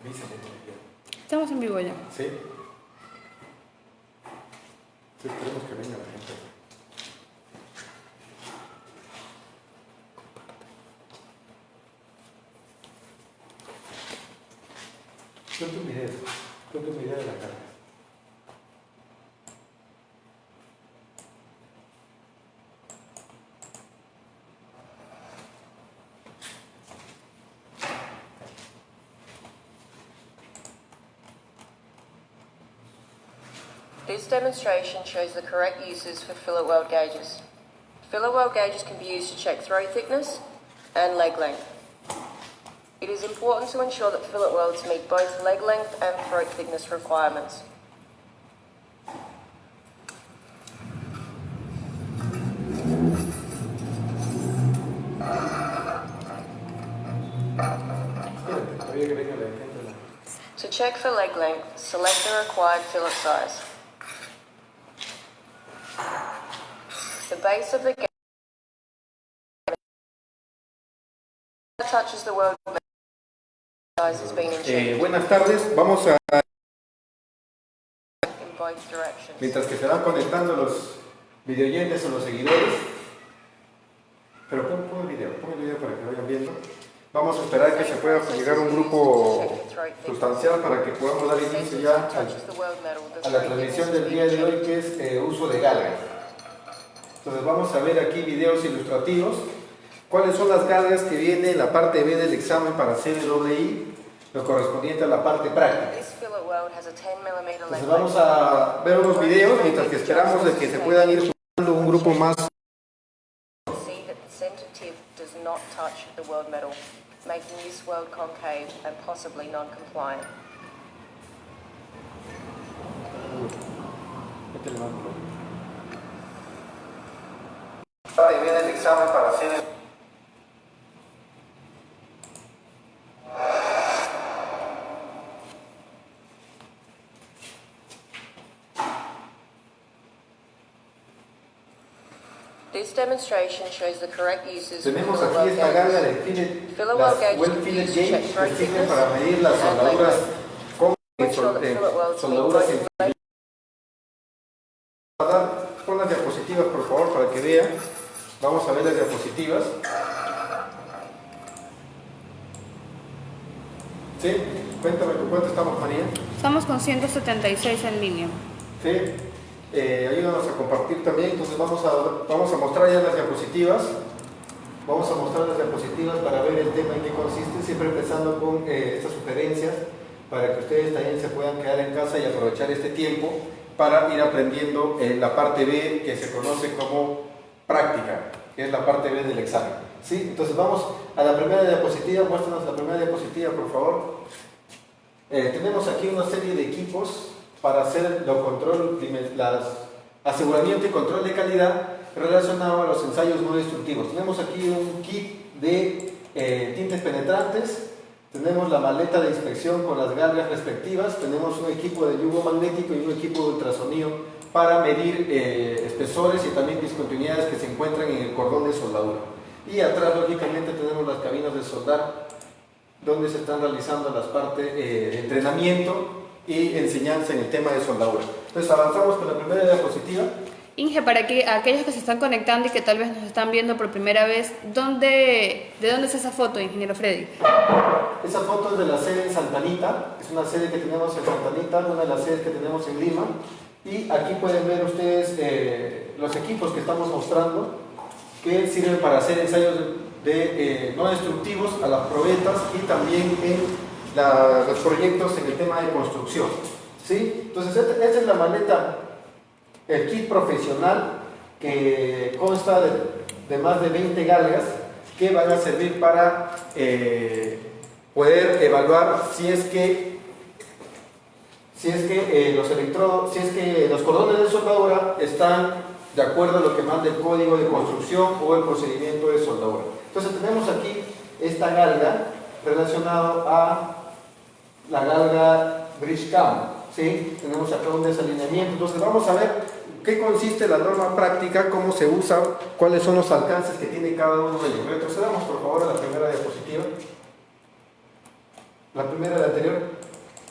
Estamos en vivo ya. Sí. Sí, esperemos que venga la gente. Ponte un video de la carga. This demonstration shows the correct uses for fillet weld gauges. Fillet weld gauges can be used to check throw thickness and leg length. It is important to ensure that fillet welds meet both leg length and throat thickness requirements. To check for leg length, select the required fillet size. The base of the gauge touches the weld size has been achieved Buenas tardes, vamos a... in both directions. Mientras que se van conectando los videoyentes o los seguidores, pero pon el video para que vayan viendo. Vamos a esperar que se pueda llegar un grupo sustancial para que podamos dar inicio ya a la transmisión del día de hoy, que es uso de galgas. Entonces vamos a ver aquí videos ilustrativos. ¿Cuáles son las galgas que vienen en la parte B del examen para CDWI, lo correspondiente a la parte práctica? Entonces vamos a ver unos videos mientras que esperamos de que se puedan ir sumando un grupo más. Does not touch the weld metal, making this weld concave and possibly non-compliant. Viene el examen para hacer This demonstration shows the correct uses of Tenemos fillet aquí weld esta galga gauges. de fillet, Fillet weld las gauges well can be fillet used to check gauge, throat que sirven thickness para medir las and leg soldaduras length. con Ensure that fillet welds meet soldaduras both en... Pon las diapositivas por favor para que vean. Vamos a ver las diapositivas. ¿Sí? Cuéntame, ¿con cuánto estamos, María? Estamos con 176 en línea. ¿Sí? Ayúdanos a compartir también. Entonces vamos a mostrar ya las diapositivas. Vamos a mostrar las diapositivas para ver el tema en qué consiste, siempre empezando con estas sugerencias para que ustedes también se puedan quedar en casa y aprovechar este tiempo para ir aprendiendo la parte B, que se conoce como práctica, que es la parte B del examen. ¿Sí? Entonces vamos a la primera diapositiva. Muéstranos la primera diapositiva, por favor. Tenemos aquí una serie de equipos para hacer aseguramiento y control de calidad relacionado a los ensayos no destructivos. Tenemos aquí un kit de tintes penetrantes, tenemos la maleta de inspección con las galgas respectivas, tenemos un equipo de yugo magnético y un equipo de ultrasonido para medir espesores y también discontinuidades que se encuentran en el cordón de soldadura. Y atrás, lógicamente, tenemos las cabinas de soldar, donde se están realizando las partes de entrenamiento y enseñanza en el tema de soldadura. Entonces avanzamos con la primera diapositiva. Inge, para que aquellos que se están conectando y que tal vez nos están viendo por primera vez, ¿de dónde es esa foto, ingeniero Freddy? Esa foto es de la sede en Santa Anita, es una sede que tenemos en Santa Anita, una de las sedes que tenemos en Lima, y aquí pueden ver ustedes los equipos que estamos mostrando que sirven para hacer ensayos no destructivos a las probetas y también en los proyectos en el tema de construcción. ¿Sí? Entonces esta es la maleta, el kit profesional, que consta de más de 20 galgas que van a servir para poder evaluar si es que los cordones de soldadura están de acuerdo a lo que manda el código de construcción o el procedimiento de soldadura. Entonces tenemos aquí esta galga relacionada a la galga Bridgecam, ¿sí? Tenemos acá un desalineamiento. Entonces vamos a ver qué consiste la norma práctica, cómo se usa, cuáles son los alcances que tiene cada uno de ellos. Retrocedamos por favor a la primera diapositiva. La primera, la anterior.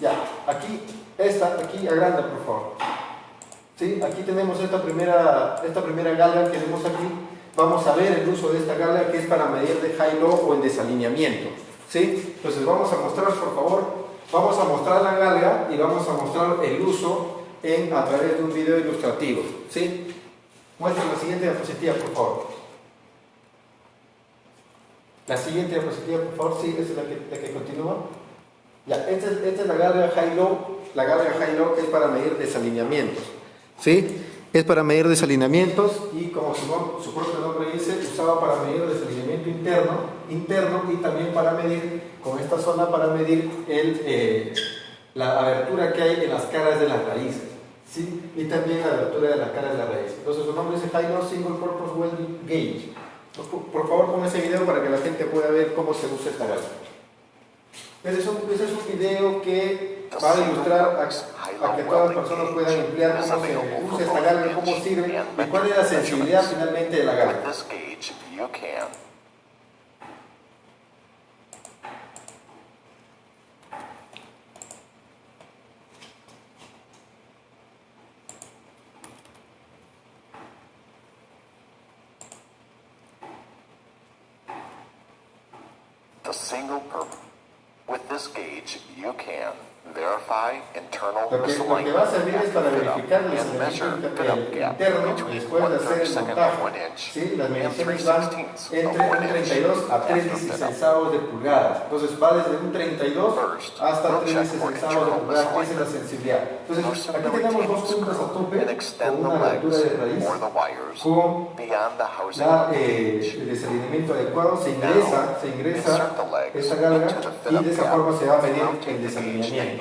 Ya, aquí, aquí agranda por favor. ¿Sí? Aquí tenemos esta primera galga que vemos aquí. Vamos a ver el uso de esta galga que es para medir de high-low o en desalineamiento. ¿Sí? Entonces vamos a mostrar, por favor, vamos a mostrar la galga y vamos a mostrar el uso a través de un video ilustrativo. ¿Sí? Muestra la siguiente diapositiva, por favor. La siguiente diapositiva, por favor. Sí, esa es la que continúa. Ya, esta es la galga high-low que es para medir desalineamientos. ¿Sí? Es para medir desalineamientos y como su propio nombre dice, usaba para medir desalineamiento interno y también para medir, con esta zona, para medir la abertura que hay en las caras de las raíces. ¿Sí? Y también la abertura de las caras de las raíces. Entonces su nombre es High-Low Single Purpose Welding Gauge. Por favor, pon ese video para que la gente pueda ver cómo se usa esta galga. Ese es un video que va a ilustrar a que todas las personas puedan emplear cómo se usa esta galga, cómo sirve y cuál es la sensibilidad finalmente de la galga. The single purpose. With this gauge, you can verify internal Lo que va a servir es para verificar el desalineamiento interno después de hacer el montaje. ¿Sí? Las mediciones van entre un 32 a 3/16 de pulgada. Entonces va desde un 32 hasta 3/16 de pulgada, que es la sensibilidad. Entonces aquí tenemos dos puntos a tope con una abertura de raíz, con el desalineamiento adecuado. Se ingresa esta galga y de esa forma se va a medir el desalineamiento.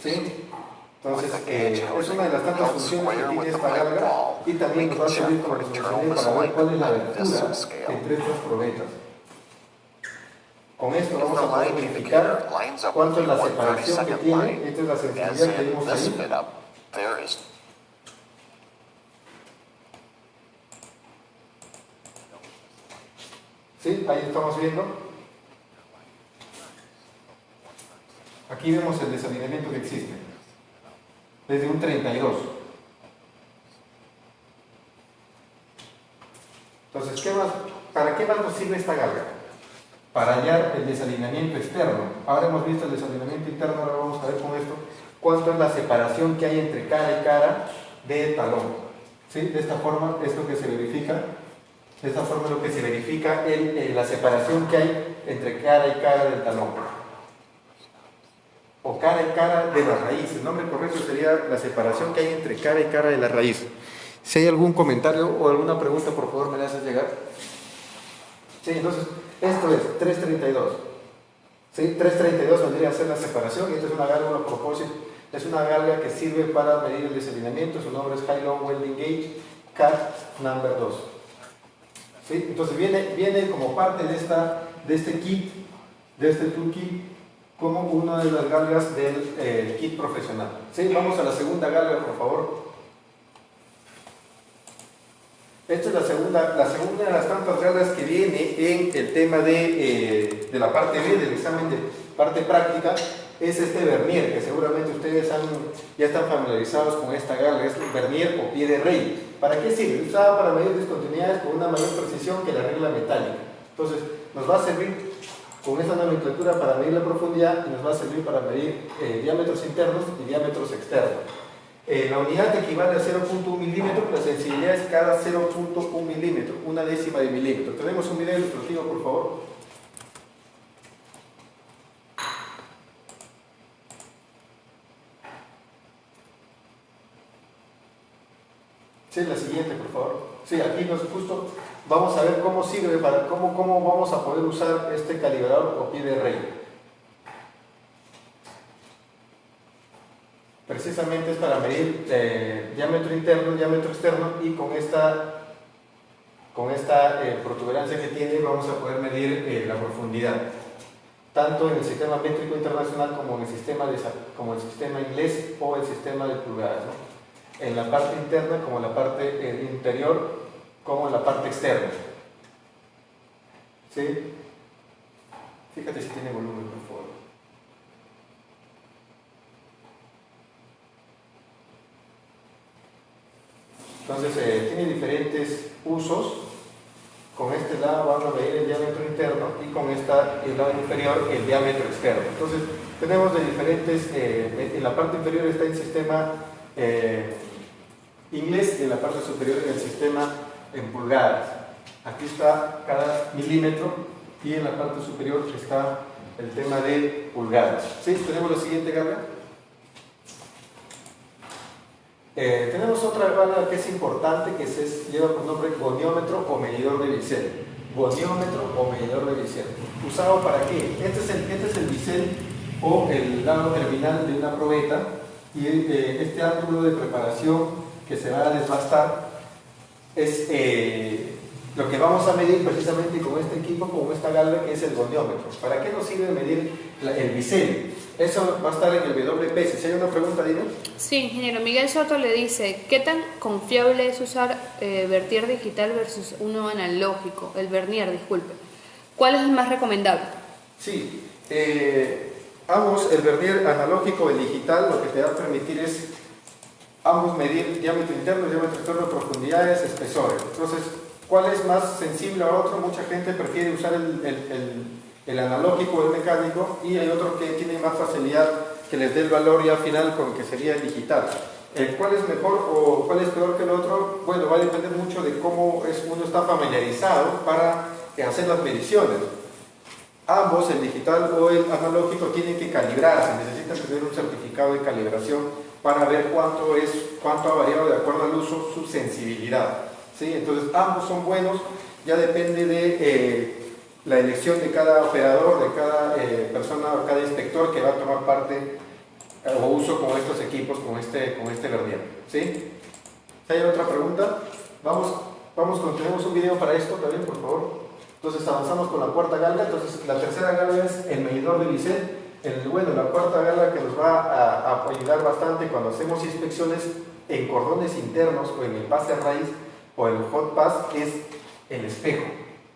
¿Sí? Entonces, es una de las tantas funciones que tiene esta galga y también nos va a servir como función para ver cuál es la abertura entre estas probetas. Con esto vamos a poder verificar cuánto es la separación que tiene. Esta es la sensibilidad que vimos ahí. ¿Sí? Ahí estamos viendo. Aquí vemos el desalineamiento que existe, desde un 32. Entonces, ¿para qué más nos sirve esta galga? Para hallar el desalineamiento externo. Ahora hemos visto el desalineamiento interno, ahora vamos a ver con esto cuánto es la separación que hay entre cara y cara de talón. ¿Sí? De esta forma es lo que se verifica. De esta forma es lo que se verifica la separación que hay entre cara y cara del talón. O cara y cara de la raíz. El nombre correcto sería la separación que hay entre cara y cara de la raíz. Si hay algún comentario o alguna pregunta, por favor me la haces llegar. Sí, entonces, esto es 332. ¿Sí? 332 vendría a ser la separación y esta es una galga a propósito. Es una galga que sirve para medir el desalineamiento. Su nombre es High-Low Welding Gauge CAT number 2. ¿Sí? Entonces viene como parte de este kit, de este toolkit, como una de las galgas del kit profesional. ¿Sí? Vamos a la segunda galga, por favor. Esta es la segunda de las tantas galgas que viene en el tema de la parte B del examen de parte práctica. Es este vernier, que seguramente ustedes ya están familiarizados con esta galga. Es un vernier o pie de rey. ¿Para qué sirve? Usada para medir discontinuidades con una mayor precisión que la regla metálica. Entonces, nos va a servir con esta nomenclatura para medir la profundidad y nos va a servir para medir diámetros internos y diámetros externos. La unidad equivale a 0.1 milímetro, la sensibilidad es cada 0.1 milímetro, una décima de milímetro. Tenemos un video ilustrativo, por favor. Sí, la siguiente, por favor. Sí, aquí justo vamos a ver cómo sirve, cómo vamos a poder usar este calibrador o pie de rey. Precisamente es para medir diámetro interno, diámetro externo y con esta protuberancia que tiene vamos a poder medir la profundidad. Tanto en el sistema métrico internacional como en el sistema inglés o el sistema de pulgadas, ¿no? En la parte interna como en la parte interior como en la parte externa. ¿Sí? Fíjate si tiene volumen, por favor. Entonces tiene diferentes usos. Con este lado van a medir el diámetro interno y con el lado inferior el diámetro externo. Entonces tenemos de diferentes, en la parte inferior está el sistema inglés y en la parte superior el sistema en pulgadas. Aquí está cada milímetro y en la parte superior está el tema de pulgadas. ¿Sí? Tenemos la siguiente gama. Tenemos otra gama que es importante, que lleva por nombre goniómetro o medidor de bisel. Goniómetro o medidor de bisel. ¿Usado para qué? Este es el bisel o el lado terminal de una probeta, y este ángulo de preparación que se va a desbastar es lo que vamos a medir precisamente con este equipo, con esta galga, que es el goniómetro. ¿Para qué nos sirve medir el bisel? Eso va a estar en el WP. Si hay una pregunta, dime. Sí, ingeniero. Miguel Soto le dice, ¿qué tan confiable es usar vertier digital versus uno analógico? El vernier, disculpe. ¿Cuál es el más recomendable? Sí, ambos, el vernier analógico y el digital, lo que te va a permitir es ambos medir diámetro interno, diámetro externo, profundidades, espesores. Entonces, ¿cuál es más sensible a otro? Mucha gente prefiere usar el analógico o el mecánico, y hay otros que tienen más facilidad que les dé el valor ya final, con que sería el digital. ¿Cuál es mejor o cuál es peor que el otro? Bueno, va a depender mucho de cómo uno está familiarizado para hacer las mediciones. Ambos, el digital o el analógico, tienen que calibrarse, necesitan tener un certificado de calibración para ver cuánto ha variado de acuerdo al uso su sensibilidad. ¿Sí? Entonces ambos son buenos, ya depende de la elección de cada operador, de cada persona o cada inspector que va a tomar parte o uso con estos equipos, con este vernier. ¿Sí? ¿Hay otra pregunta? Tenemos un video para esto también, por favor. Entonces avanzamos con la cuarta galga. Entonces la tercera galga es el medidor de bisel. La cuarta galga que nos va a ayudar bastante cuando hacemos inspecciones en cordones internos o en el pase raíz o el hot pass es el espejo.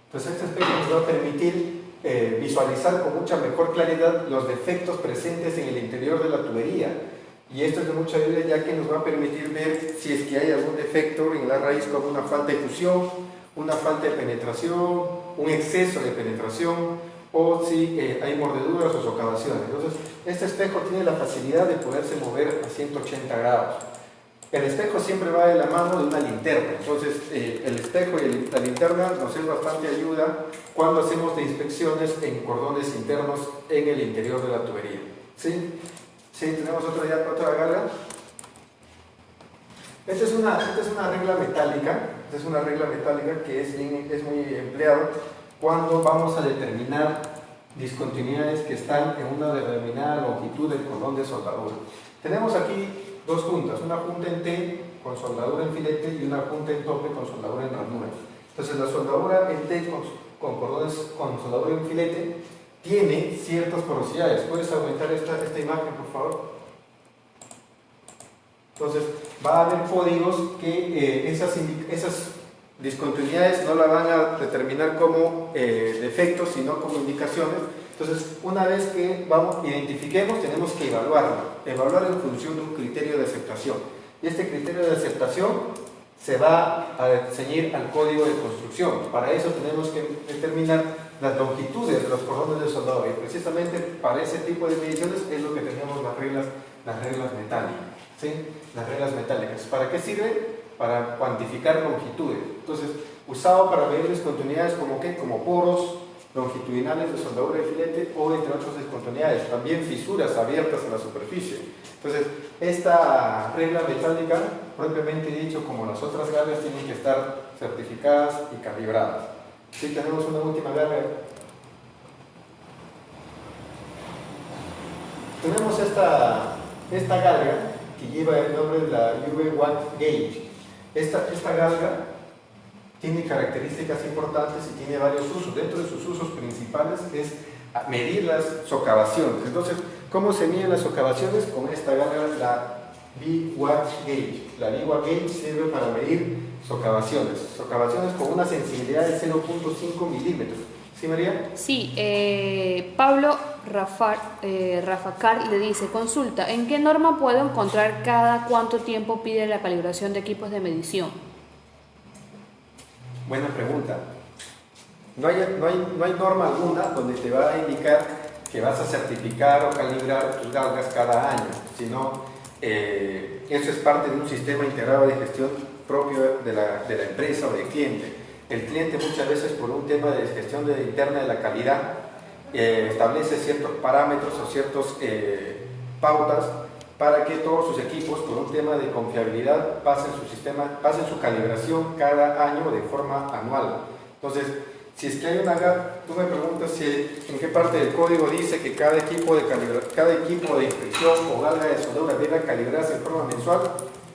Entonces este espejo nos va a permitir visualizar con mucha mejor claridad los defectos presentes en el interior de la tubería, y esto es de mucha ayuda, ya que nos va a permitir ver si es que hay algún defecto en la raíz, como una falta de fusión, una falta de penetración, un exceso de penetración, o si hay mordeduras o socavaciones. Entonces este espejo tiene la facilidad de poderse mover a 180 grados. El espejo siempre va de la mano de una linterna. Entonces el espejo y la linterna nos es bastante ayuda cuando hacemos de inspecciones en cordones internos en el interior de la tubería. ¿Sí? ¿Sí? Tenemos otra galga. Esta es una regla metálica. Esta es una regla metálica que es muy empleada cuando vamos a determinar discontinuidades que están en una determinada longitud del cordón de soldadura. Tenemos aquí dos juntas, una junta en T con soldadura en filete y una junta en tope con soldadura en ranura. Entonces la soldadura en T con cordones con soldadura en filete tiene ciertas porosidades. ¿Puedes aumentar esta imagen, por favor? Entonces va a haber códigos que esas discontinuidades no la van a determinar como defectos, sino como indicaciones. Entonces, una vez que identifiquemos, tenemos que evaluar en función de un criterio de aceptación. Y este criterio de aceptación se va a ceñir al código de construcción. Para eso tenemos que determinar las longitudes de los cordones de soldado, y precisamente para ese tipo de mediciones es lo que tenemos las reglas metálicas. ¿Sí? Las reglas metálicas. ¿Para qué sirve? Para cuantificar longitudes. Entonces, usado para medir discontinuidades como poros longitudinales de soldadura de filete, o entre otras discontinuidades, también fisuras abiertas en la superficie. Entonces, esta regla metálica, propiamente dicho, como las otras galgas, tienen que estar certificadas y calibradas. Sí, tenemos una última galga. Tenemos esta galga que lleva el nombre de la UV Watt Gauge. Esta galga tiene características importantes y tiene varios usos. Dentro de sus usos principales es medir las socavaciones. Entonces, ¿cómo se miden las socavaciones? Con esta galga, la V-Watt Gauge. La V-Watt Gauge sirve para medir socavaciones con una sensibilidad de 0.5 milímetros. ¿Sí, María? Sí, Pablo Rafacar le dice, consulta, ¿en qué norma puedo encontrar cada cuánto tiempo pide la calibración de equipos de medición? Buena pregunta. No hay norma alguna donde te va a indicar que vas a certificar o calibrar tus galgas cada año, sino eso es parte de un sistema integrado de gestión propio de la empresa o del cliente. El cliente muchas veces por un tema de gestión interna de la calidad establece ciertos parámetros o ciertas pautas para que todos sus equipos, por un tema de confiabilidad, pasen su calibración cada año de forma anual. Entonces, si es que hay una GAP, tú me preguntas en qué parte del código dice que cada equipo de inspección o galga de soldadura debe calibrarse en forma mensual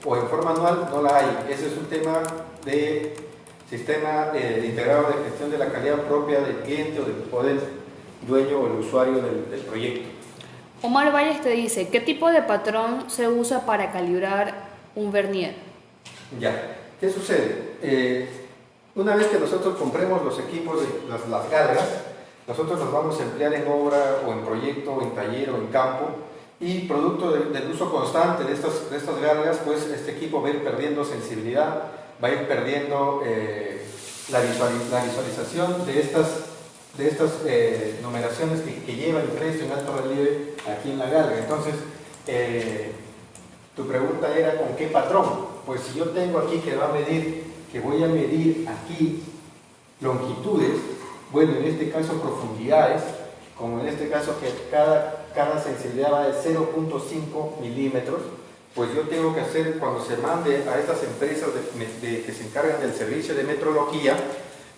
o en forma anual, no la hay. Ese es un tema de sistema integrado de gestión de la calidad propia del cliente o del dueño o el usuario del proyecto. Omar Valles te dice, ¿qué tipo de patrón se usa para calibrar un vernier? Ya, ¿qué sucede? Una vez que nosotros compremos los equipos de las galgas, nosotros los vamos a emplear en obra o en proyecto, o en taller o en campo, y producto del uso constante de estas galgas, pues este equipo va a ir perdiendo sensibilidad, va a ir perdiendo la visualización de estas numeraciones que lleva impreso en alto relieve aquí en la galga. Entonces, tu pregunta era ¿con qué patrón? Pues si yo tengo aquí que voy a medir aquí longitudes, bueno, en este caso profundidades, como en este caso que cada sensibilidad va de 0.5 milímetros, pues yo tengo que hacer, cuando se mande a estas empresas que se encargan del servicio de metrología,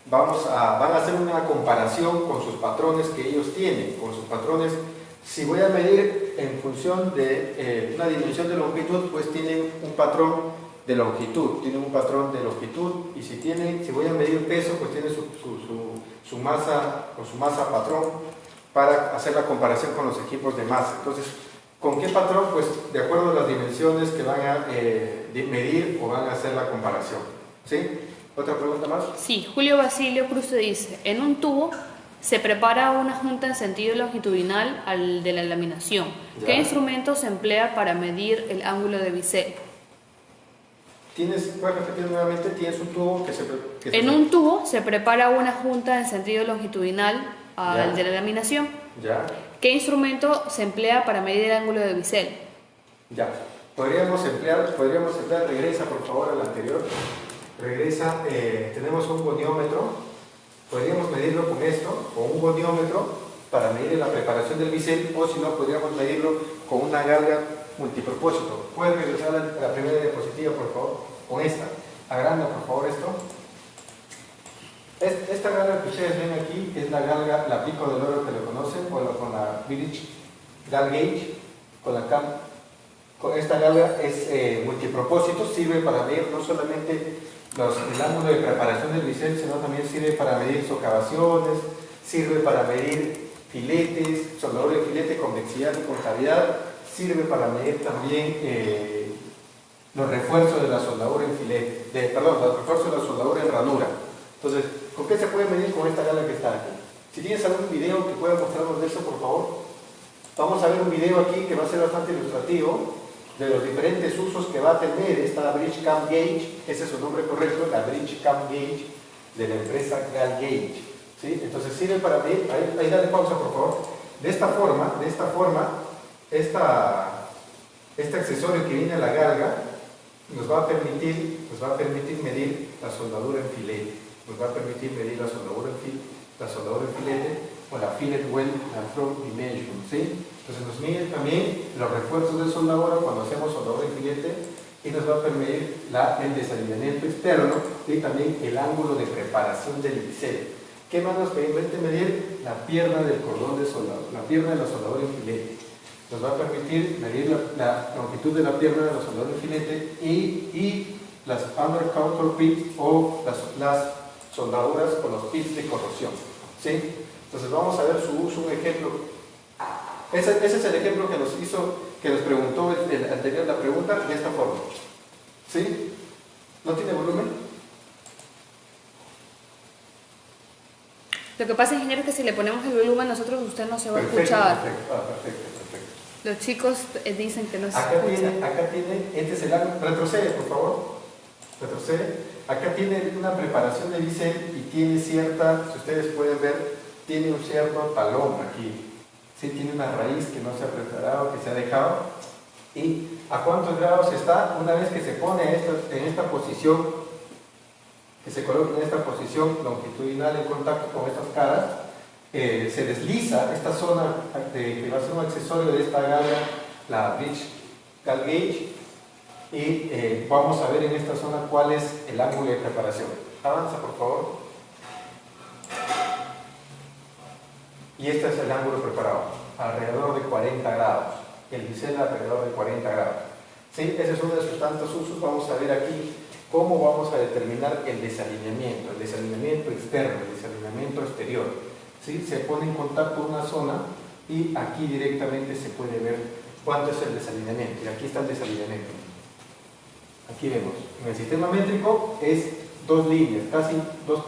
van a hacer una comparación con sus patrones que ellos tienen, con sus patrones. Si voy a medir en función de una dimensión de longitud, pues tienen un patrón de longitud, y si voy a medir peso, pues tiene su masa patrón para hacer la comparación con los equipos de masa. Entonces, ¿con qué patrón? Pues de acuerdo a las dimensiones que van a medir o van a hacer la comparación. ¿Sí? ¿Otra pregunta más? Sí, Julio Basilio Cruz te dice, en un tubo se prepara una junta en sentido longitudinal al de la laminación. Ya. ¿Qué instrumento se emplea para medir el ángulo de bisel? ¿Puedes repetir nuevamente? Tienes un tubo En un tubo se prepara una junta en sentido longitudinal al Ya. de la laminación. Ya, ¿Qué instrumento se emplea para medir el ángulo de bisel? ya. Podríamos emplear, regresa por favor al anterior. Regresa, tenemos un goniómetro, podríamos medirlo con esto, con un goniómetro, para medir la preparación del bisel, o si no, podríamos medirlo con una galga multipropósito. ¿Puedes regresar a la primera diapositiva, por favor? Con esta. Agranda, por favor, esto. Esta galga que ustedes ven aquí es la galga, la pico del oro que lo conocen, con la British Gal Gauge, con esta galga es multipropósito, sirve para medir no solamente el ángulo de preparación del bisel, sino también sirve para medir socavaciones, sirve para medir filetes, soldadura de filete, convexidad y concavidad, sirve para medir también los refuerzos de la soldadura en filete, los refuerzos de la soldadura en ranura. Entonces, ¿con qué se puede medir con esta galga que está aquí? Si tienes algún video que pueda mostrarnos de eso, por favor. Vamos a ver un video aquí que va a ser bastante ilustrativo de los diferentes usos que va a tener esta Bridge Cam Gauge, ese es su nombre correcto, la Bridge Cam Gauge de la empresa Gal Gauge. ¿Sí? Entonces sirve para medir, ahí dale pausa por favor. De esta forma, este accesorio que viene a la galga nos va a permitir medir la soldadura en filete, nos va a permitir medir la soldadura en filete o la fillet weld and throat dimension, ¿sí? Entonces nos mide también los refuerzos de soldadura cuando hacemos soldadura en filete y nos va a permitir el desalineamiento externo y también el ángulo de preparación del bisel. ¿Qué más nos permite medir? La pierna del cordón de soldadura, la pierna de la soldadura en filete. Nos va a permitir medir la longitud de la pierna de la soldadura en filete y las undercounter pits o las soldaduras con los pits de corrosión. ¿Sí? Entonces vamos a ver su uso, un ejemplo. Ese es el ejemplo que nos preguntó el anterior la pregunta de esta forma. ¿Sí? ¿No tiene volumen? Lo que pasa, ingeniero, es que si le ponemos el volumen nosotros, usted no se va a Perfecto, escuchar. perfecto. Los chicos dicen que no se Acá escucha. tiene, este es el ángulo, retrocede por favor, retrocede. Acá tiene una preparación de bisel y tiene cierta, si ustedes pueden ver, tiene un cierto talón aquí. Sí, tiene una raíz que no se ha preparado, que se ha dejado. ¿Y a cuántos grados está? Una vez que se pone en esta posición, que se coloca en esta posición longitudinal en contacto con estas caras, se desliza esta zona que va a ser un accesorio de esta galga, la bridge gal gauge, y vamos a ver en esta zona cuál es el ángulo de preparación. Avanza por favor. Y este es el ángulo preparado, alrededor de 40 grados. El bisel alrededor de 40 grados. ¿Sí? Ese es uno de sus tantos usos. Vamos a ver aquí cómo vamos a determinar el desalineamiento externo, el desalineamiento exterior. ¿Sí? Se pone en contacto una zona y aquí directamente se puede ver cuánto es el desalineamiento. Y aquí está el desalineamiento. Aquí vemos, en el sistema métrico es 2 líneas, casi 2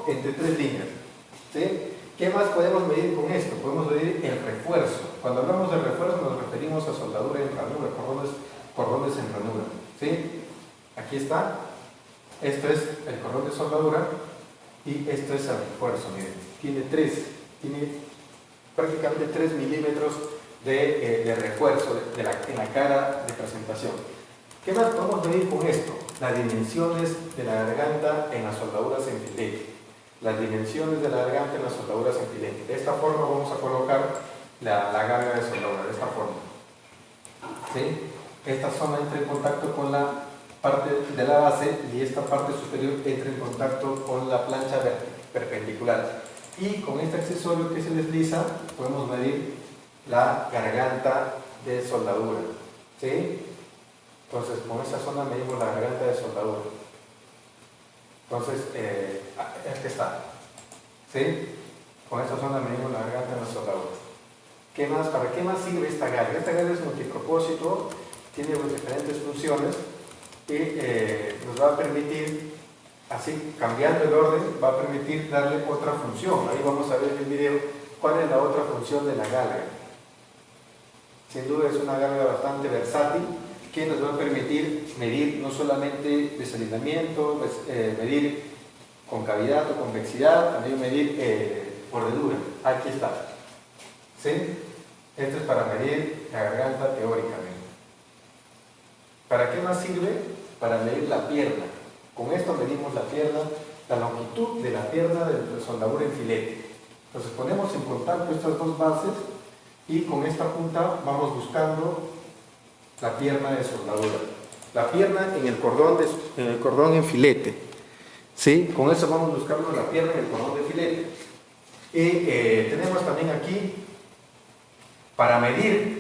entre 3 líneas. ¿Sí? ¿Qué más podemos medir con esto? Podemos medir el refuerzo. Cuando hablamos de refuerzo nos referimos a soldadura en ranura, cordones en ranura. ¿Sí? Aquí está. Esto es el cordón de soldadura y esto es el refuerzo. Miren, tiene prácticamente 3 milímetros de refuerzo en la cara de presentación. ¿Qué más podemos medir con esto? Las dimensiones de la garganta en las soldaduras en filete. Las dimensiones de la garganta en las soldaduras en filete. De esta forma vamos a colocar la garga de soldadura, de esta forma. ¿Sí? Esta zona entra en contacto con la parte de la base y esta parte superior entra en contacto con la plancha perpendicular. Y con este accesorio que se desliza podemos medir la garganta de soldadura. ¿Sí? Entonces, con esta zona medimos la garganta de soldadura. Entonces, aquí está. ¿Sí? Con esta zona medimos la garganta de la soldadura. ¿Qué más? ¿Para qué más sirve esta garga? Esta garga es multipropósito, tiene diferentes funciones y nos va a permitir, así cambiando el orden, va a permitir darle otra función. Ahí vamos a ver en el video cuál es la otra función de la galga. Sin duda es una galga bastante versátil que nos va a permitir medir no solamente desalineamiento, medir concavidad o convexidad, también medir mordedura. Aquí está. ¿Sí? Esto es para medir la garganta teóricamente. ¿Para qué más sirve? Para medir la pierna. Con esto medimos la pierna, la longitud de la pierna de soldadura en filete. Entonces ponemos en contacto estas dos bases y con esta punta vamos buscando la pierna de soldadura. La pierna en el cordón en filete. ¿Sí? Con eso vamos buscando la pierna en el cordón de filete. Y tenemos también aquí para medir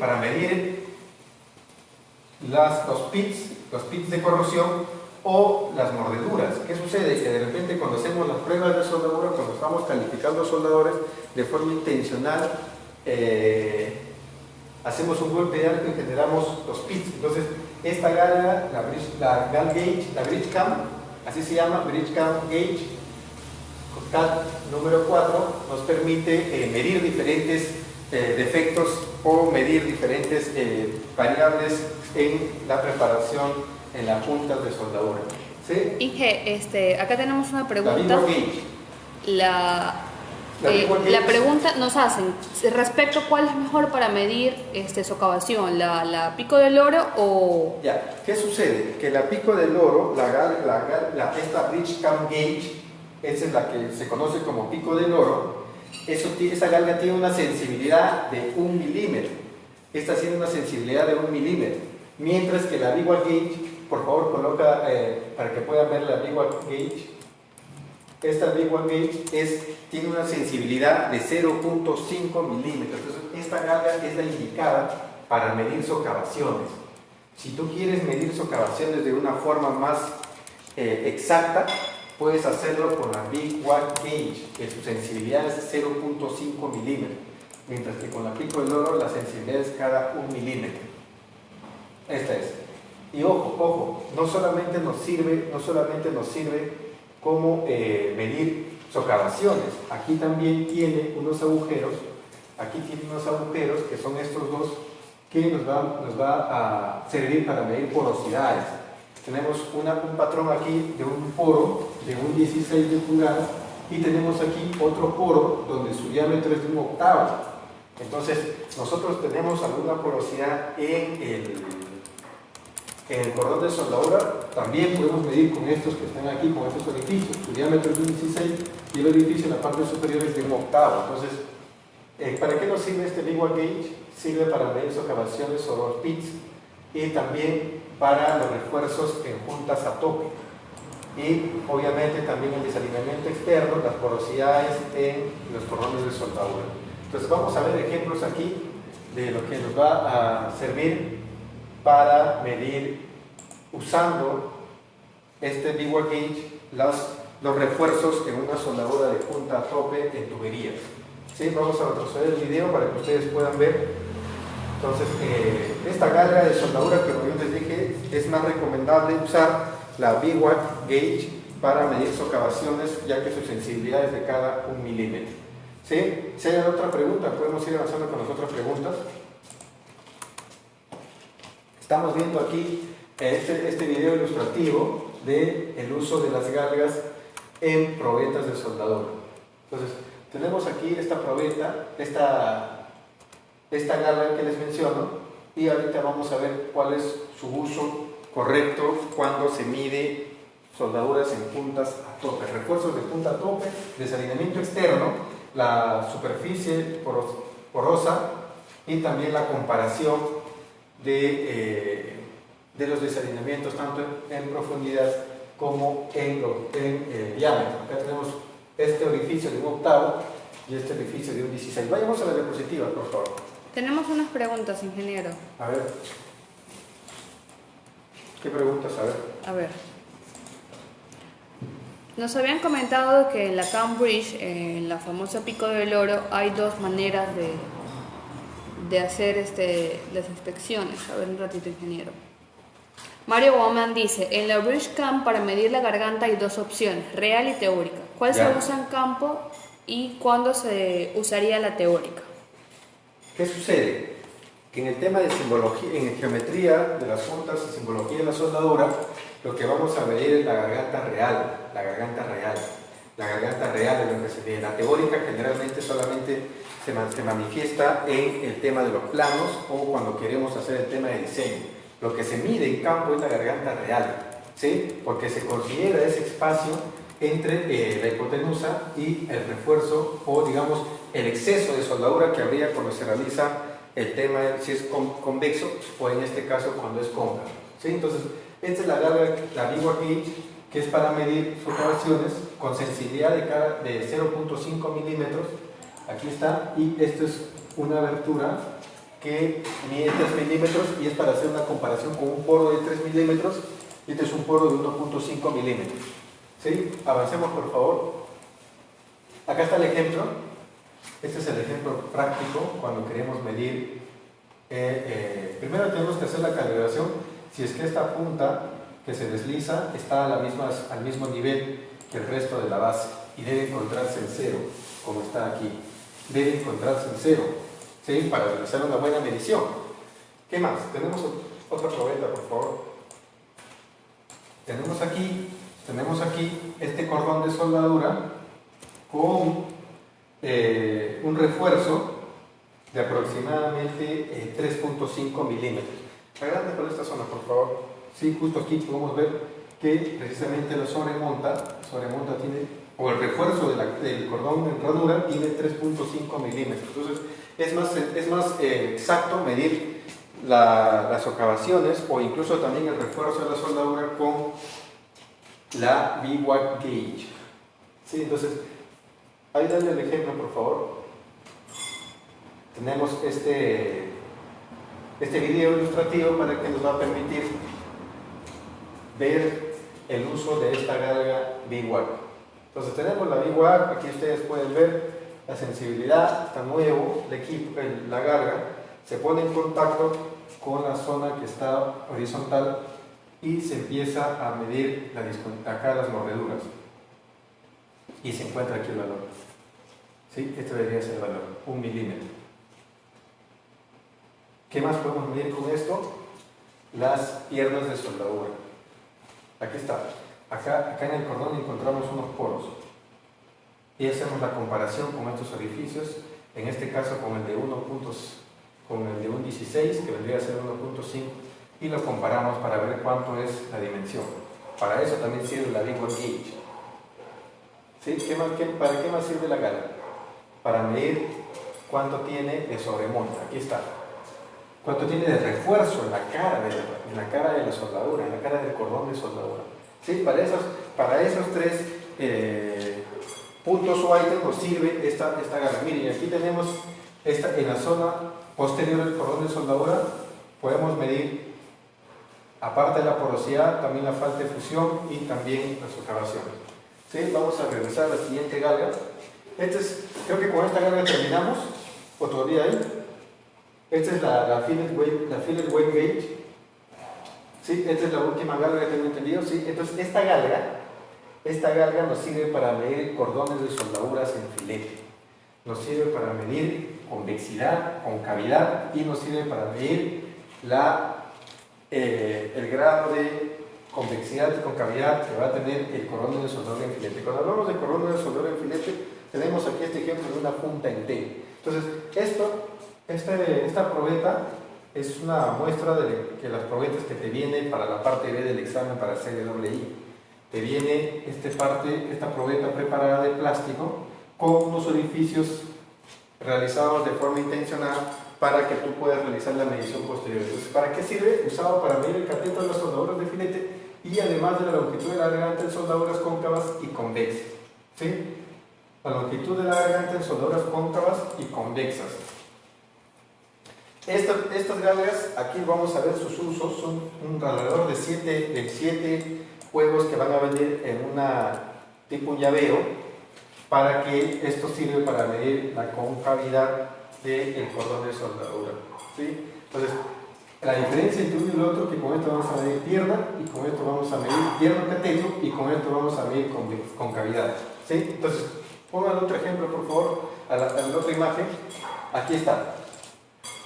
los pits de corrosión o las mordeduras. ¿Qué sucede? Que de repente cuando hacemos las pruebas de soldadura, cuando estamos calificando soldadores de forma intencional, hacemos un golpe de arco y generamos los pits. Entonces, esta galga, la gal gauge, la bridge cam, así se llama, bridge cam gauge, cal número 4, nos permite medir diferentes defectos o medir diferentes variables en la preparación en las puntas de soldadura. ¿Sí? Inge, acá tenemos una La pregunta. Big Gauge. La pregunta nos hacen respecto a cuál es mejor para medir socavación, la pico del oro o... Ya, ¿qué sucede? Que la pico del oro, esta bridge cam gauge, esa es la que se conoce como pico del oro, esa galga tiene una sensibilidad de 1 milímetro. Esta tiene una sensibilidad de 1 milímetro. Mientras que la Big Gauge, por favor coloca para que puedan ver la Big Gauge. Esta Big Gauge tiene una sensibilidad de 0.5 milímetros. Entonces, esta galga es la indicada para medir socavaciones. Si tú quieres medir socavaciones de una forma más exacta, puedes hacerlo con la Big Gauge, que su sensibilidad es 0.5 milímetros. Mientras que con la pico del oro la sensibilidad es cada 1 milímetro. Esta es. Y ojo, no solamente nos sirve como medir socavaciones. Aquí también tiene unos agujeros, que son estos dos, que nos va a servir para medir porosidades. Tenemos un patrón aquí de un poro de un 16 de pulgada y tenemos aquí otro poro donde su diámetro es de 1/8. Entonces, nosotros tenemos alguna porosidad en el cordón de soldadura. También podemos medir con estos que están aquí, con estos orificios. Su diámetro es de un 16 y el orificio en la parte superior es de 1/8. Entonces, ¿para qué nos sirve este bivouac gauge? Sirve para medir socavaciones o roll pits y también para los refuerzos en juntas a tope. Y obviamente también el desalineamiento externo, las porosidades en los cordones de soldadura. Entonces vamos a ver ejemplos aquí de lo que nos va a servir para medir, usando este bivouac gauge, los refuerzos en una soldadura de punta a tope en tuberías. ¿Sí? Vamos a retroceder el video para que ustedes puedan ver. Entonces, esta galga de soldadura, que como yo les dije, es más recomendable usar la bivouac gauge para medir socavaciones, ya que su sensibilidad es de cada 1 milímetro. ¿Sí? Si hay otra pregunta, podemos ir avanzando con las otras preguntas. Estamos viendo aquí este video ilustrativo del uso de las galgas en probetas de soldadura. Entonces, tenemos aquí esta probeta, esta galga que les menciono, y ahorita vamos a ver cuál es su uso correcto cuando se mide soldaduras en puntas a tope, refuerzos de punta a tope, desalineamiento externo, la superficie porosa y también la comparación de los desalineamientos tanto en profundidad como en diámetro. Acá tenemos este orificio de 1/8 y este orificio de un 16. Vayamos a la diapositiva, por favor. Tenemos unas preguntas, ingeniero. A ver. ¿Qué preguntas? A ver. Nos habían comentado que en la Cambridge, en la famosa Pico del Oro, hay dos maneras de hacer las inspecciones. A ver un ratito, ingeniero. Mario Bowman dice, en la Bridge Camp para medir la garganta hay dos opciones, real y teórica. ¿Cuál se usa en campo y cuándo se usaría la teórica? ¿Qué sucede? Que en el tema de simbología, en geometría de las juntas y simbología de la soldadura, lo que vamos a medir es la garganta real. La garganta real es lo que se mide. La teórica generalmente solamente se manifiesta en el tema de los planos o cuando queremos hacer el tema de diseño. Lo que se mide en campo es la garganta real, ¿sí? Porque se considera ese espacio entre la hipotenusa y el refuerzo o digamos el exceso de soldadura que habría cuando se realiza el tema si es convexo o en este caso cuando es cóncavo, ¿sí? Entonces esta es la bivouac gauge, que es para medir socavaciones con sensibilidad de 0.5 milímetros. Aquí está, y esto es una abertura que mide 3 milímetros y es para hacer una comparación con un poro de 3 milímetros y este es un poro de 1.5 milímetros. ¿Sí? Avancemos, por favor. Acá está el ejemplo. Este es el ejemplo práctico cuando queremos medir. Primero tenemos que hacer la calibración si es que esta punta que se desliza está al mismo nivel que el resto de la base y debe encontrarse en cero, como está aquí. Debe encontrarse en cero, ¿sí? Para realizar una buena medición. ¿Qué más? Tenemos otra probeta, por favor. Tenemos aquí este cordón de soldadura con un refuerzo de aproximadamente 3.5 milímetros. Agrande por esta zona, por favor. Sí, justo aquí podemos ver que precisamente la sobremonta tiene, o el refuerzo del cordón de ranura tiene 3.5 milímetros. Entonces es más exacto medir las socavaciones o incluso también el refuerzo de la soldadura con la bivouac gauge. ¿Sí? Entonces, ahí dale el ejemplo, por favor. Tenemos este video ilustrativo para que nos va a permitir ver el uso de esta galga bivouac. Entonces tenemos la bivouac, aquí ustedes pueden ver la sensibilidad, está nuevo el equipo, la galga se pone en contacto con la zona que está horizontal y se empieza a medir acá las mordeduras. y se encuentra aquí el valor. ¿Sí? Este debería ser el valor, 1 milímetro. ¿Qué más podemos medir con esto? Las piernas de soldadura. Aquí está. Acá en el cordón encontramos unos poros. Y hacemos la comparación con estos orificios, en este caso con el de 1.16, que vendría a ser 1.5, y lo comparamos para ver cuánto es la dimensión. Para eso también sirve la Big One Gauge. ¿Sí? ¿Para qué más sirve la gala? Para medir cuánto tiene de sobremonta. Aquí está. Cuánto tiene de refuerzo en la cara de la soldadura, en la cara del cordón de soldadura. ¿Sí? Para esos tres puntos o ítems nos sirve esta gala. Miren, aquí tenemos en la zona posterior del cordón de soldadura, podemos medir, aparte de la porosidad, también la falta de fusión y también las socavaciones. ¿Sí? Vamos a regresar a la siguiente galga. Creo que con esta galga terminamos, o todavía hay. Esta es la Fillet Weight Gauge. ¿Sí? Esta es la última galga que tengo entendido. ¿Sí? Entonces, esta galga nos sirve para medir cordones de soldaduras en filete. Nos sirve para medir convexidad, concavidad, y nos sirve para medir el grado de convexidad y concavidad que va a tener el cordón de soldadura en filete. Cuando hablamos de cordón de soldadura en filete, tenemos aquí este ejemplo de una punta en T. Entonces, esta probeta es una muestra de que las probetas que te vienen para la parte B del examen para CWI. Te viene esta probeta preparada de plástico con unos orificios realizados de forma intencionada para que tú puedas realizar la medición posterior. Entonces, ¿para qué sirve? Usado para medir el cateto de las soldaduras de filete y además de la longitud de la garganta en soldaduras cóncavas y convexas. ¿Sí? La longitud de la garganta en soldaduras cóncavas y convexas. Estas galgas, aquí vamos a ver sus usos, son alrededor de 7 juegos que van a venir en tipo un llaveo, para que esto sirve para medir la concavidad del cordón de soldadura. ¿Sí? Entonces, la diferencia entre uno y el otro es que con esto vamos a medir pierna, y con esto vamos a medir pierna cateto, y con esto vamos a medir concavidad. ¿Sí? Entonces, pongan otro ejemplo, por favor, a la otra imagen. Aquí está.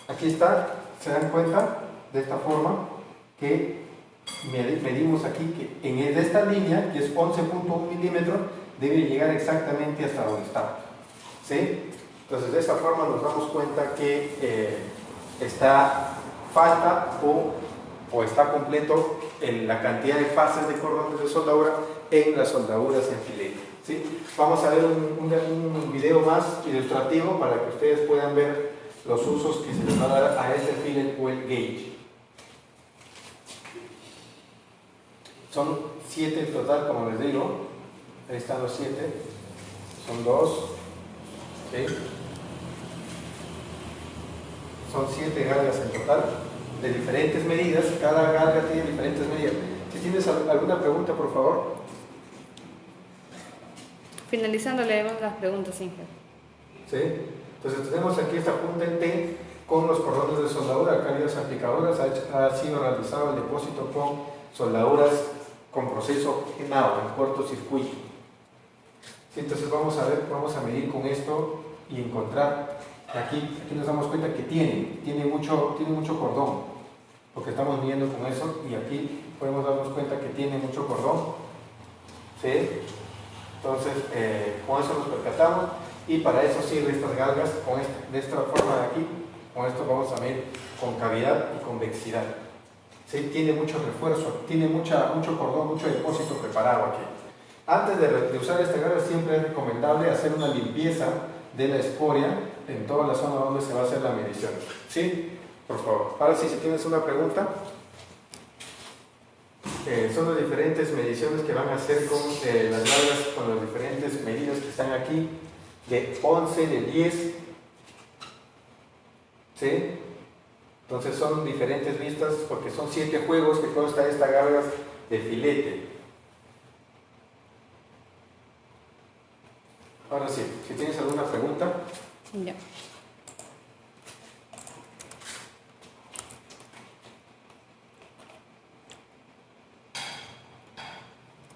Aquí está, se dan cuenta de esta forma que medimos aquí que en esta línea, que es 11.1 milímetros, debe llegar exactamente hasta donde está. ¿Sí? Entonces, de esa forma nos damos cuenta que falta o está completo la cantidad de fases de cordones de soldadura en las soldaduras en filete. ¿Sí? Vamos a ver un video más ilustrativo para que ustedes puedan ver los usos que se les va a dar a este Fillet Weight Gauge. Son 7 en total, como les digo. Ahí están los 7. Son 2. ¿Sí? Son 7 galgas en total, de diferentes medidas. Cada galga tiene diferentes medidas. Si tienes alguna pregunta, por favor. Finalizando, leemos las preguntas, Inge. ¿Sí? Entonces tenemos aquí esta punta en T con los cordones de soldadura, acá hay las aplicadoras, ha sido realizado el depósito con soldaduras con proceso quemado, en cortocircuito. ¿Sí? Entonces vamos a medir con esto y encontrar, aquí nos damos cuenta que tiene mucho cordón, lo que estamos midiendo con eso, y aquí podemos darnos cuenta que tiene mucho cordón. ¿Sí? Entonces, con eso nos percatamos. Y para eso sirven estas galgas, de esta forma de aquí. Con esto vamos a medir concavidad y convexidad. ¿Sí? Tiene mucho refuerzo, tiene mucho cordón, mucho depósito preparado aquí. Antes de usar esta galga, siempre es recomendable hacer una limpieza de la escoria en toda la zona donde se va a hacer la medición. ¿Sí? Por favor. Ahora sí, si tienes una pregunta. Son las diferentes mediciones que van a hacer con las galgas, con las diferentes medidas que están aquí. De 11, de 10, ¿sí? Entonces son diferentes vistas porque son 7 juegos que consta esta galgas de filete. Ahora sí, si tienes alguna pregunta. Ya.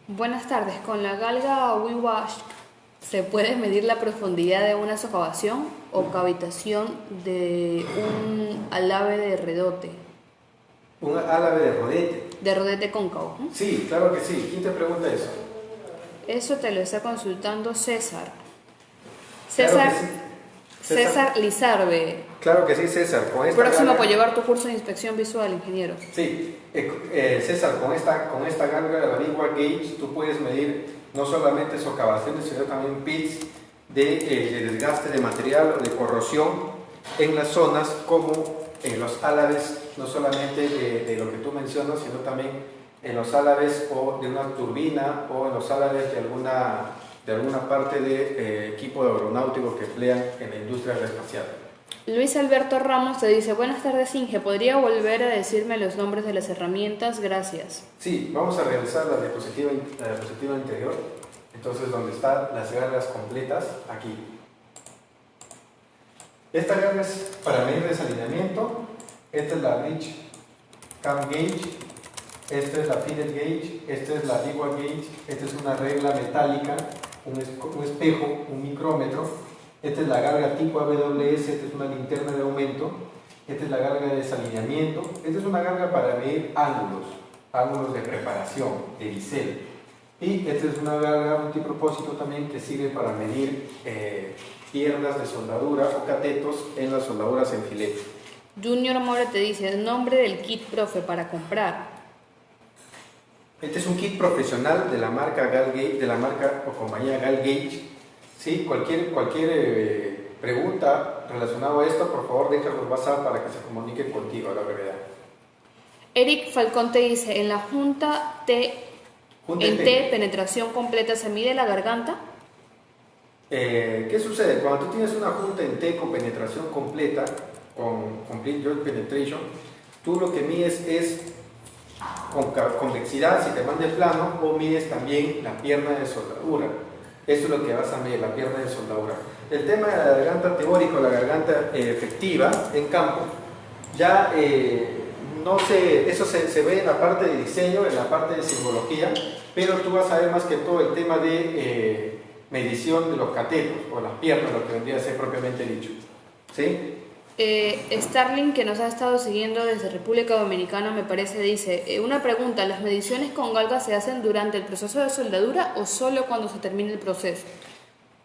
Buenas tardes, con la galga WeWash ¿Se puede medir la profundidad de una socavación o cavitación de un alave de redote? Un álave de rodete. De rodete cóncavo. ¿No? Sí, claro que sí. ¿Quién te pregunta eso? Eso te lo está consultando César. Claro que César, sí. César Lizarbe. Claro que sí, César. Con esta Próximo gárgara- por llevar tu curso de inspección visual, ingeniero. Sí, César, con esta gárgara de la Big Gauge tú puedes medir no solamente socavaciones, sino también pits de desgaste de material o de corrosión en las zonas como en los álaves, no solamente de lo que tú mencionas, sino también en los álaves o de una turbina o en los álaves de alguna parte de equipo aeronáutico que emplean en la industria aeroespacial. Luis Alberto Ramos te dice, buenas tardes Inge, ¿podría volver a decirme los nombres de las herramientas? Gracias. Sí, vamos a realizar la diapositiva anterior. Entonces, donde están las gárgaras completas, aquí. Esta gárgara es para medir desalineamiento. Esta es la Rich Cam Gauge. Esta es la Feeder Gauge. Esta es la Big Gauge. Esta es una regla metálica, un espejo, un micrómetro. Esta es la gárgara tipo AWS. Esta es una linterna de aumento. Esta es la gárgara de desalineamiento. Esta es una gárgara para medir ángulos de preparación, de bisel. Y esta es una gárgara multipropósito también que sirve para medir piernas de soldadura o catetos en las soldaduras en filete. Junior More te dice, el nombre del kit, profe, para comprar. Este es un kit profesional de la marca Galgate, de la marca o compañía Galgate. ¿Sí? Cualquier pregunta relacionada a esto, por favor déjalo en WhatsApp para que se comunique contigo a la brevedad. Eric Falcón te dice, en la junta en T, penetración completa, ¿se mide la garganta? ¿Qué sucede? Cuando tú tienes una junta en T con penetración completa, con Complete Joint Penetration, tú lo que mides es con convexidad, si te manda el plano, o mides también la pierna de soldadura. Eso es lo que vas a medir, la pierna de soldadura. El tema de la garganta teórica o la garganta efectiva en campo, ya no sé, eso se ve en la parte de diseño, en la parte de simbología, pero tú vas a ver más que todo el tema de medición de los catetos o las piernas, lo que vendría a ser propiamente dicho. ¿Sí? Starling, que nos ha estado siguiendo desde República Dominicana, me parece, dice, una pregunta, ¿las mediciones con galgas se hacen durante el proceso de soldadura o solo cuando se termine el proceso?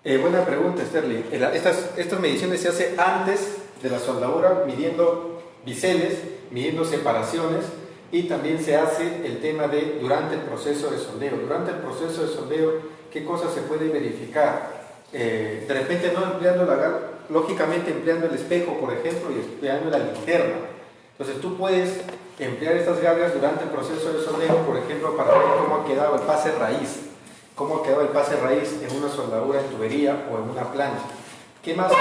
Buena pregunta, Sterling. Estas mediciones se hacen antes de la soldadura, midiendo biseles, midiendo separaciones, y también se hace el tema de durante el proceso de soldeo. Durante el proceso de soldeo, ¿qué cosas se pueden verificar? De repente no empleando lógicamente empleando el espejo, por ejemplo, y empleando la linterna. Entonces tú puedes emplear estas gárgaras durante el proceso de soldeo, por ejemplo, para ver cómo ha quedado el pase raíz. Cómo ha quedado el pase raíz en una soldadura en tubería o en una plancha. ¿Qué más?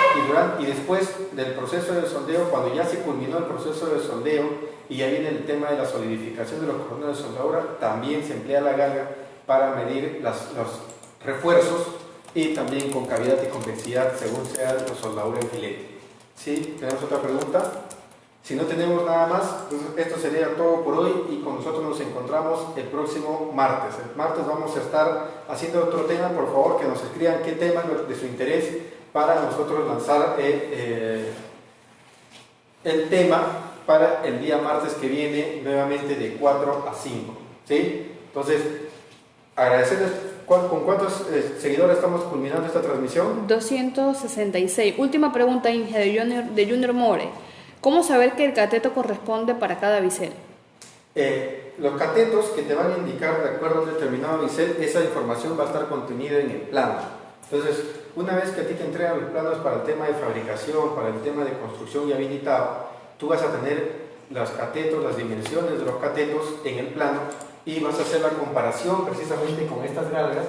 Y después del proceso de soldeo, cuando ya se culminó el proceso de soldeo y ya viene el tema de la solidificación de los cordones de soldadura, también se emplea la gárgara para medir los refuerzos y también con cavidad y convexidad según sea la soldadura en filete. ¿Sí? ¿Tenemos otra pregunta? Si no tenemos nada más, pues esto sería todo por hoy y con nosotros nos encontramos el próximo martes. El martes vamos a estar haciendo otro tema, por favor que nos escriban qué tema de su interés para nosotros lanzar el tema para el día martes que viene nuevamente de 4 a 5. ¿Sí? Entonces, agradecerles. ¿Con cuántos seguidores estamos culminando esta transmisión? 266. Última pregunta, Inge, de Junior More. ¿Cómo saber que el cateto corresponde para cada bisel? Los catetos que te van a indicar de acuerdo a un determinado bisel, esa información va a estar contenida en el plano. Entonces, una vez que a ti te entregan los planos para el tema de fabricación, para el tema de construcción y habilitado, tú vas a tener los catetos, las dimensiones de los catetos en el plano y vas a hacer la comparación precisamente con estas gárgaras,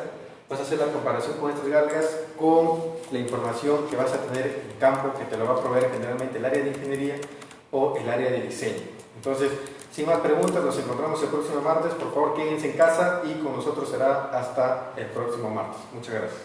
vas a hacer la comparación con estas gárgaras con la información que vas a tener en campo, que te lo va a proveer generalmente el área de ingeniería o el área de diseño. Entonces, sin más preguntas, nos encontramos el próximo martes. Por favor, quédense en casa y con nosotros será hasta el próximo martes. Muchas gracias.